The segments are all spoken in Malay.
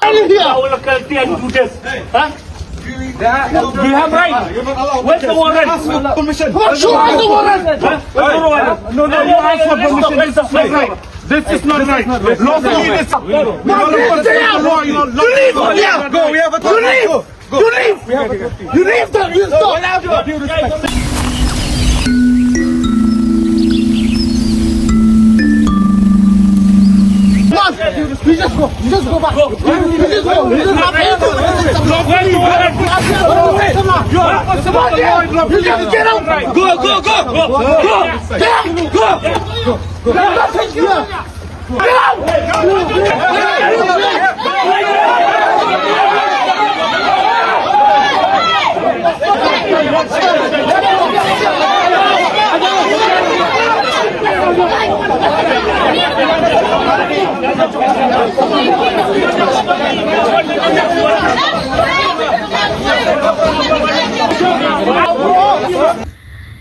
Do you have right? Where's the warrant? Permission. Show us the warrant. No, you ask for permission. This is not right. Lawfully, this. You leave. Go. We have a You leave. You leave. You leave. You stop. You just go. You just go back. You just go. You just go. Where's the warrant? Come on. You just get out. Go. Get out.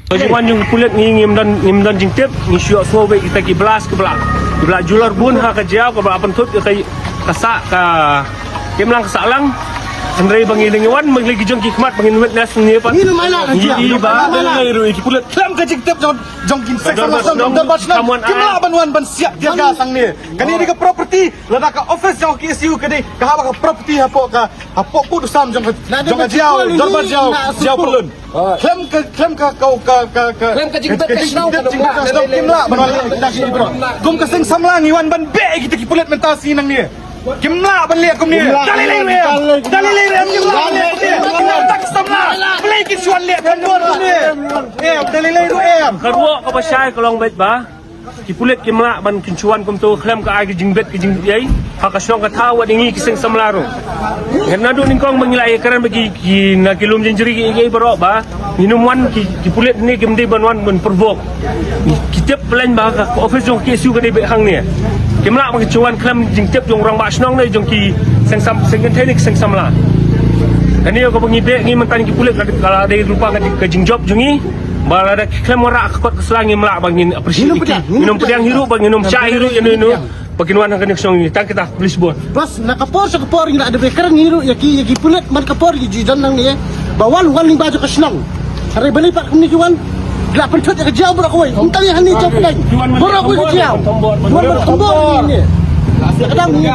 Tujuan yung kulit ngim dan jingtip ni syok semua baik kita kiblas ke belak jular bun ha ka jauh ke belak pentut kita kasak ka kemlang kasalang Andrei bangi dengan menglagi jong hikmat bangin witness ni apa Ini mana aja? ba ru kulit Klam ka jigtep jong kin sek sama dapat kemla banwan ban siap dia ga sang ni. Kani ka property lada ka office jong KSU kani ka ha ka property hapo pu dusam jong jauh darbar jauh pelun. Klam ka kau ka Klam ka jigtep kasnau jong kemla banwan gum ka sing samlang iwan ban be kita ki pulet mentasi nang ni. Kimla ban lihat kum ni. Dalilai tak samla. Play kisuan lihat kan ni. Dalilai tu Kedua ka pasyai kolong bet ba kipulit kimla ban kincuan kum tu klam ka ai jingbet ke jing yai ha ka syong ka tawa dingi kiseng samlaru herna do ningkong mengilai karan bagi ki na kilum jenjeri ki baro ba minuman kipulit ni kimdi banwan mun provok kitep plan ba ka office jong KSU ka be hang ni kimla bagi cuan klam jingtep jong rang ba snong ni jong ki seng teknik seng samla kani ko bagi be ngi mentan kipulit kala ada rupa ka jingjob jungi bala ada klam wara kot keselangi melak bangin apresiasi minum pedang hirup bang minum cai hirup yang ini pakinuan kan song ni tak kita polis bon Plus nakapor sa kapor ina ada bekeran ngiro yaki pulet man kapor gi jan nang ni bawal ning baju kasnang. Are bali pa ni juan glapan chot ka jaw bro ko ay untali hani jaw pedang bro ko gi jaw. Tombor ni. Kadang ni